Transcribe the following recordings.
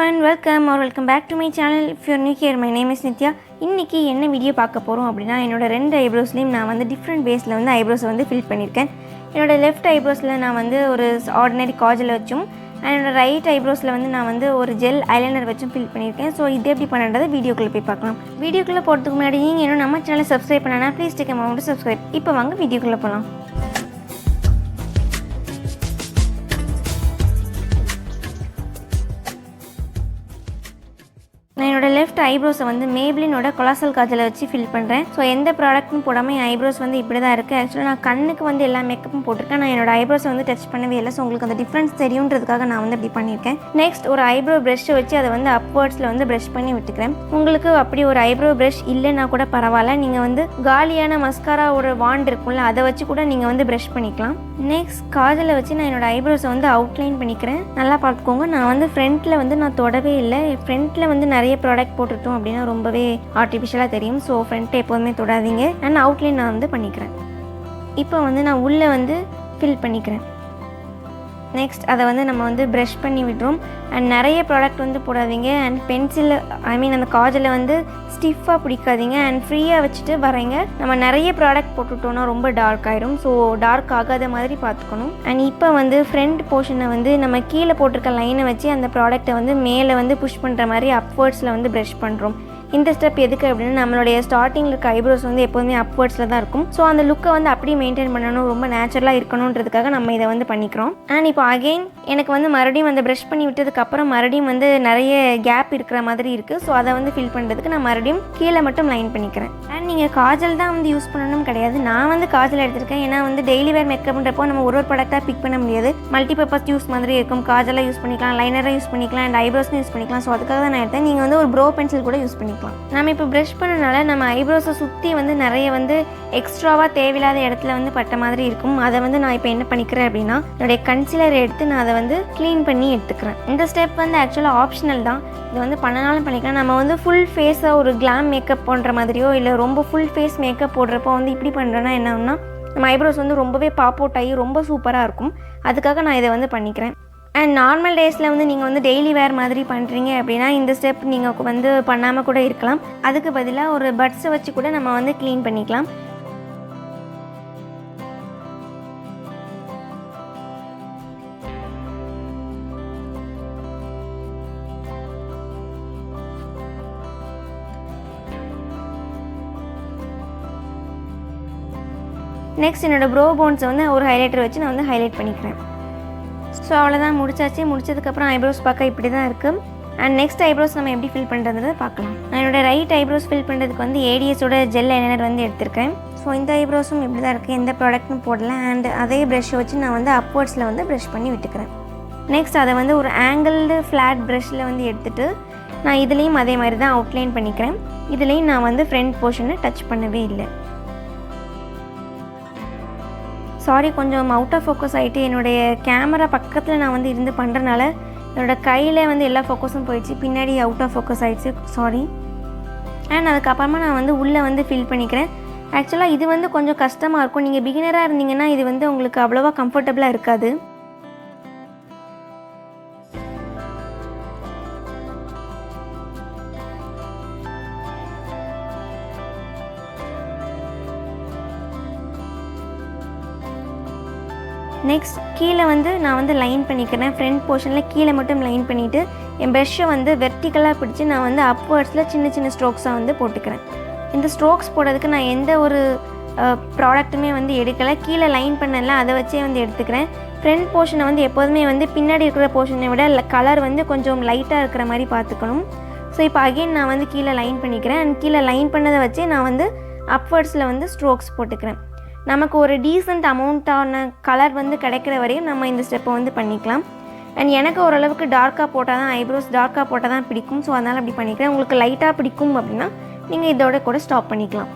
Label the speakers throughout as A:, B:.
A: everyone, welcome back to my channel. If you are new here, my name is Nithya. இன்னைக்கு என்ன video பார்க்க போறோம் அப்படினா என்னோட ரெண்டு ஐப்ரோஸ்லயும் நான் வந்து டிஃபரண்ட் பேஸ்ல வந்து ஐப்ரோஸ் வந்து ஃபில் பண்ணிருக்கேன். என்னோட லெஃப்ட் ஐப்ரோஸ்ல நான் வந்து ஒரு ஆர்டினரி காஜல் வச்சும் என்னோட ரைட் ஐப்ரோஸ்ல வந்து நான் வந்து ஒரு ஜெல் ஐலைனர் வச்சும் ஃபில் பண்ணிருக்கேன். சோ இது எப்படி பண்ணன்றதை வீடியோக்குள்ள போய் பார்க்கலாம். வீடியோக்குள்ள போறதுக்கு முன்னாடி நீங்க இன்னும் நம்ம சேனலை சப்ஸ்கிரைப் பண்ணலனா please take a moment to subscribe. இப்போ வாங்க வீடியோக்குள்ள போலாம். நான் என்னோட லெஃப்ட் ஐப்ரோஸை வந்து மேப்ளினோட கொலாசல் காஜலை வச்சு ஃபில் பண்ணுறேன். ஸோ எந்த ப்ராடக்ட்டும் போடாமல் என் ஐப்ரோஸ் வந்து இப்படி தான் இருக்குது. ஆக்சுவலாக நான் கண்ணுக்கு வந்து எல்லா மேக்கப்பும் போட்டிருக்கேன். நான் என்னோட ஐப்ரோஸை வந்து டச் பண்ணவே இல்லை. ஸோ உங்களுக்கு அந்த டிஃப்ரென்ஸ் தெரியுன்றதுக்காக நான் வந்து இப்படி பண்ணியிருக்கேன். நெக்ஸ்ட் ஒரு ஐப்ரோ ப்ரஷ்ஷை வச்சு அதை வந்து அப்வர்ட்ஸில் வந்து ப்ரஷ் பண்ணி விட்டுக்கிறேன். உங்களுக்கு அப்படி ஒரு ஐப்ரோ ப்ரஷ் இல்லைன்னா கூட பரவாயில்ல. நீங்கள் வந்து காலியான மஸ்காரா ஒரு வாண்ட் இருக்கும்ல, அதை வச்சு கூட நீங்கள் வந்து ப்ரஷ் பண்ணிக்கலாம். நெக்ஸ்ட் காஜலை வச்சு நான் என்னோட ஐப்ரோஸை வந்து அவுட்லைன் பண்ணிக்கிறேன். நல்லா பார்த்துக்கோங்க, நான் வந்து ஃப்ரண்ட்டில் வந்து நான் தொடவே இல்லை. ஃப்ரண்ட்டில் வந்து நிறைய ப்ராடக்ட் போட்டுட்டோம் அப்படின்னா ரொம்பவே ஆர்டிஃபிஷியலாக தெரியும். ஸோ ஃப்ரண்ட்டை எப்போதுமே தொடாதீங்க. அண்ட் அவுட்லைன் நான் வந்து பண்ணிக்கிறேன். இப்போ வந்து நான் உள்ளே வந்து ஃபில் பண்ணிக்கிறேன். நெக்ஸ்ட் அதை வந்து நம்ம வந்து ப்ரஷ் பண்ணி விடுறோம். அண்ட் நிறைய ப்ராடக்ட் வந்து போடாதீங்க. அண்ட் பென்சில் அந்த காஜலை வந்து ஸ்டிஃபாக பிடிக்காதீங்க. அண்ட் ஃப்ரீயாக வச்சுட்டு வரைங்க. நம்ம நிறைய ப்ராடக்ட் போட்டுட்டோன்னா ரொம்ப டார்க் ஆயிரும். ஸோ டார்க் ஆகாத மாதிரி பார்த்துக்கணும். அண்ட் இப்போ வந்து ஃப்ரண்ட் போர்ஷனை வந்து நம்ம கீழே போட்டிருக்க லைனை வச்சு அந்த ப்ராடக்ட்டை வந்து மேலே வந்து புஷ் பண்ணுற மாதிரி அப்வர்ட்ஸில் வந்து ப்ரஷ் பண்ணுறோம். இந்த ஸ்டெப் எதுக்கு அப்படின்னா நம்மளுடைய ஸ்டார்டிங்கில் இருக்க ஐப்ரோஸ் வந்து எப்போதுமே அப்வர்ட்ஸில் தான் இருக்கும். ஸோ அந்த லுக்கை வந்து அப்படியே மெயின்டைன் பண்ணணும், ரொம்ப நேச்சுரலாக இருக்கணுன்றதுக்காக நம்ம இதை வந்து பண்ணிக்கிறோம். அண்ட் இப்போ அகெயின் எனக்கு வந்து மறுபடியும் வந்து ப்ரஷ் பண்ணி விட்டதுக்கப்புறம் மறுபடியும் வந்து நிறைய கேப் இருக்கிற மாதிரி இருக்குது. ஸோ அதை வந்து ஃபில் பண்ணுறதுக்கு நான் மறுபடியும் கீழே மட்டும் லைன் பண்ணிக்கிறேன். அண்ட் நீங்கள் காஜல் தான் வந்து யூஸ் பண்ணணும் கிடையாது. நான் வந்து காஜல் எடுத்திருக்கேன். ஏன்னா வந்து டெய்லி வேர் மேக்கப்ன்றப்போ நம்ம ஒரு ப்ராடக்டாக பிக் பண்ண முடியாது. மல்டிபர்பஸ் யூஸ் மாதிரி இருக்கும். காஜலாக யூஸ் பண்ணிக்கலாம், லைனராக யூஸ் பண்ணிக்கலாம், அண்ட் ஐப்ரோஸும் யூஸ் பண்ணிக்கலாம். ஸோ அதுக்காக தான் நான் எடுத்தேன். நீங்கள் வந்து ஒரு ப்ரோ பென்சில் கூட யூஸ் பண்ணிக்கலாம். நம்ம இப்போ ப்ரஷ் பண்ணனால நம்ம ஐப்ரோஸை சுற்றி வந்து நிறைய வந்து எக்ஸ்ட்ராவாக தேவையில்லாத இடத்துல வந்து பட்ட மாதிரி இருக்கும். அதை வந்து நான் இப்போ என்ன பண்ணிக்கிறேன் அப்படின்னா என்னுடைய கன்சீலர் எடுத்து நான் அதை வந்து க்ளீன் பண்ணி எடுத்துக்கிறேன். இந்த ஸ்டெப் வந்து ஆக்சுவலாக ஆப்ஷனல் தான். இது வந்து பண்ணனாலும் பண்ணிக்கலாம். நம்ம வந்து ஃபுல் ஃபேஸாக ஒரு கிளாம் மேக்கப் பண்ணுற மாதிரியோ இல்லை ரொம்ப ஃபுல் ஃபேஸ் மேக்கப் போடுறப்போ வந்து இப்படி பண்ணுறேன்னா என்னன்னா நம்ம ஐப்ரோஸ் வந்து ரொம்பவே பாப் அவுட் ஆகி ரொம்ப சூப்பராக இருக்கும். அதுக்காக நான் இதை வந்து பண்ணிக்கிறேன். அண்ட் நார்மல் டேஸில் வந்து நீங்கள் வந்து டெய்லி வேர் மாதிரி பண்ணுறீங்க அப்படின்னா இந்த ஸ்டெப் நீங்கள் வந்து பண்ணாமல் கூட இருக்கலாம். அதுக்கு பதிலாக ஒரு பட்ஸை வச்சு கூட நம்ம வந்து க்ளீன் பண்ணிக்கலாம். நெக்ஸ்ட் என்னோடய ப்ரோ போன்ஸை வந்து ஒரு ஹைலைட்டர் வச்சு நான் வந்து ஹைலைட் பண்ணிக்கிறேன். ஸோ அவ்வளோதான், முடிச்சாச்சு. முடிச்சதுக்கப்புறம் ஐப்ரோஸ் பார்க்க இப்படி தான் இருக்குது. அண்ட் நெக்ஸ்ட் ஐப்ரோஸ் நம்ம எப்படி ஃபில் பண்ணுறதை பார்க்கலாம். நான் என்னோடய ரைட் ஐப்ரோஸ் ஃபில் பண்ணுறதுக்கு வந்து ஏடிஎஸோட ஜெல் ஐலைனர் வந்து எடுத்திருக்கேன். ஸோ இந்த ஐப்ரோஸும் இப்படி தான் இருக்குது, எந்த ப்ராடக்ட்டும் போடல. அண்ட் அதே ப்ரஷ்ஷை வச்சு நான் வந்து அப்வர்ட்ஸில் வந்து ப்ரஷ் பண்ணி விட்டுக்கிறேன். நெக்ஸ்ட் அதை வந்து ஒரு ஆங்கிள்டு ஃப்ளாட் ப்ரஷ்ஷில் வந்து எடுத்துகிட்டு நான் இதுலேயும் அதே மாதிரி தான் அவுட்லைன் பண்ணிக்கிறேன். இதுலேயும் நான் வந்து ஃப்ரண்ட் போர்ஷனை டச் பண்ணவே இல்லை. சாரி, கொஞ்சம் அவுட் ஆஃப் ஃபோக்கஸ் ஆகிட்டு என்னுடைய கேமரா பக்கத்தில் நான் வந்து இருந்து பண்ணுறனால என்னோடய கையில் வந்து எல்லா ஃபோக்கஸும் போயிடுச்சு, பின்னாடி அவுட் ஆஃப் ஃபோக்கஸ் ஆகிடுச்சு, சாரி. அண்ட் அதுக்கப்புறமா நான் வந்து உள்ளே வந்து ஃபில் பண்ணிக்கிறேன். ஆக்சுவலாக இது வந்து கொஞ்சம் கஷ்டமாக இருக்கும். நீங்கள் பிகினராக இருந்தீங்கன்னா இது வந்து உங்களுக்கு அவ்வளோவா கம்ஃபர்டபுளாக இருக்காது. நெக்ஸ்ட் கீழே வந்து நான் வந்து லைன் பண்ணிக்கிறேன். ஃப்ரண்ட் போர்ஷனில் கீழே மட்டும் லைன் பண்ணிவிட்டு என் ப்ரஷ்ஷை வந்து வெர்டிக்கலாக பிடிச்சி நான் வந்து அப்வர்ட்ஸில் சின்ன சின்ன ஸ்ட்ரோக்ஸாக வந்து போட்டுக்கிறேன். இந்த ஸ்ட்ரோக்ஸ் போடுறதுக்கு நான் எந்த ஒரு ப்ராடக்ட்டுமே வந்து எடுக்கலை. கீழே லைன் பண்ணல, அதை வச்சே வந்து எடுத்துக்கிறேன். ஃப்ரண்ட் போர்ஷனை வந்து எப்போதுமே வந்து பின்னாடி இருக்கிற போர்ஷனை விட கலர் வந்து கொஞ்சம் லைட்டாக இருக்கிற மாதிரி பார்த்துக்கணும். ஸோ இப்போ அகெயின் நான் வந்து கீழே லைன் பண்ணிக்கிறேன். அண்ட் கீழே லைன் பண்ணதை வச்சே நான் வந்து அப்வர்ட்ஸில் வந்து ஸ்ட்ரோக்ஸ் போட்டுக்கிறேன். நமக்கு ஒரு டீசெண்ட் அமௌண்ட்டான கலர் வந்து கிடைக்கிற வரையும் நம்ம இந்த ஸ்டெப்பை வந்து பண்ணிக்கலாம். அண்ட் எனக்கு ஓரளவுக்கு டார்க்காக போட்டால் தான் ஐப்ரோஸ் டார்க்காக போட்டால் தான் பிடிக்கும். ஸோ அதனால் அப்படி பண்ணிக்கிறேன். உங்களுக்கு லைட்டாக பிடிக்கும் அப்படின்னா நீங்கள் இதோட கூட ஸ்டாப் பண்ணிக்கலாம்.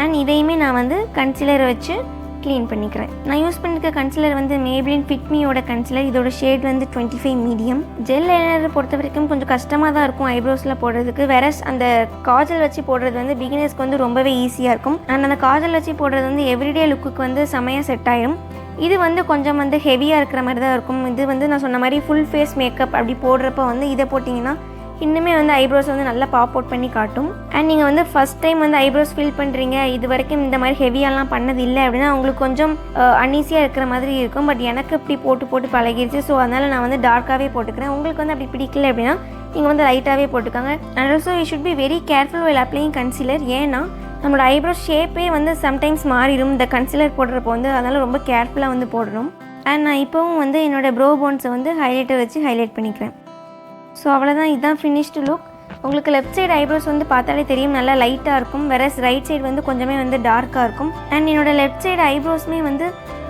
A: அண்ட் இதையுமே நான் வந்து கன்சீலரை வச்சு க்ளீன் பண்ணிக்கிறேன். நான் யூஸ் பண்ணியிருக்க கன்சிலர் வந்து மேப்ளின் ஃபிட் மீயோட கன்சிலர். இதோட ஷேட் வந்து 25 மீடியம். ஜெல் ஐலைனர் பொறுத்த வரைக்கும் கொஞ்சம் கஷ்டமாக தான் இருக்கும் ஐப்ரோஸில் போடுறதுக்கு. வேற அந்த காஜல் வச்சு போடுறது வந்து பிகினர்ஸ்க்கு வந்து ரொம்பவே ஈஸியாக இருக்கும். அண்ட் அந்த காஜல் வச்சு போடுறது வந்து எவ்ரிடே லுக்குக்கு வந்து செமையாக செட் ஆயிடும். இது வந்து கொஞ்சம் வந்து ஹெவியாக இருக்கிற மாதிரி தான் இருக்கும். இது வந்து நான் சொன்ன மாதிரி ஃபுல் ஃபேஸ் மேக்கப் அப்படி போடுறப்ப வந்து இதை போட்டிங்கன்னா இன்னுமே வந்து ஐப்ரோஸ் வந்து நல்லா பாப் அவுட் பண்ணி காட்டும். அண்ட் நீங்கள் வந்து ஃபஸ்ட் டைம் வந்து ஐப்ரோஸ் ஃபில் பண்ணுறீங்க, இது வரைக்கும் இந்த மாதிரி ஹெவியாலாம் பண்ணது இல்லை அப்படின்னா உங்களுக்கு கொஞ்சம் அன்ஈஸியாக இருக்கிற மாதிரி இருக்கும். பட் எனக்கு இப்படி போட்டு பழகிடுச்சு. ஸோ அதனால் நான் வந்து டார்க்காகவே போட்டுக்கிறேன். உங்களுக்கு வந்து அப்படி பிடிக்கல அப்படின்னா நீங்கள் வந்து லைட்டாகவே போட்டுக்காங்க. And also you should be very careful while applying concealer. ஏன்னா நம்மளோட ஐப்ரோஸ் ஷேப்பே வந்து சம்டைம்ஸ் மாறிடும் இந்த கன்சீலர் போடுறப்போ வந்து. அதனால் ரொம்ப கேர்ஃபுல்லாக வந்து போடணும். அண்ட் நான் இப்போவும் வந்து என்னோடய ப்ரோ போன்ஸை வந்து ஹைலைட்டர் வச்சு ஹைலைட் பண்ணிக்கிறேன். ஸோ அவ்வளோதான், இதுதான் ஃபினிஷ்டு லுக். உங்களுக்கு லெஃப்ட் சைடு ஐப்ரோஸ் வந்து பார்த்தாலே தெரியும் நல்லா லைட்டாக இருக்கும். வெரஸ் ரைட் சைடு வந்து கொஞ்சமே வந்து டார்க்காக இருக்கும். அண்ட் என்னோடய லெஃப்ட் சைடு ஐப்ரோஸுமே வந்து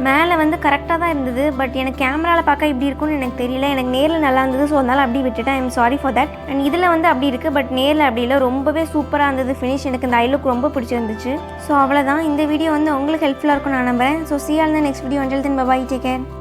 A: மேலே வந்து கரெக்டாக தான் இருந்தது. பட் எனக்கு கேமராவில் பார்க்க இப்படி இருக்கும்னு எனக்கு தெரியல. எனக்கு நேரில் நல்லா இருந்தது. ஸோ அதனால் அப்படி விட்டுட்டேன். I'm sorry for that. And இதில் வந்து அப்படி இருக்குது. பட் நேரில் அப்படி இல்லை. ரொம்பவே சூப்பராக இருந்தது ஃபினிஷ். எனக்கு இந்த ஐ லுக் ரொம்ப பிடிச்சிருந்துச்சு. ஸோ அவ்வளோதான், இந்த வீடியோ வந்து உங்களுக்கு ஹெல்ப்ஃபுல்லாக இருக்கும் நான் நம்புறேன். So see you all in the next video. Until then, bye bye, take care.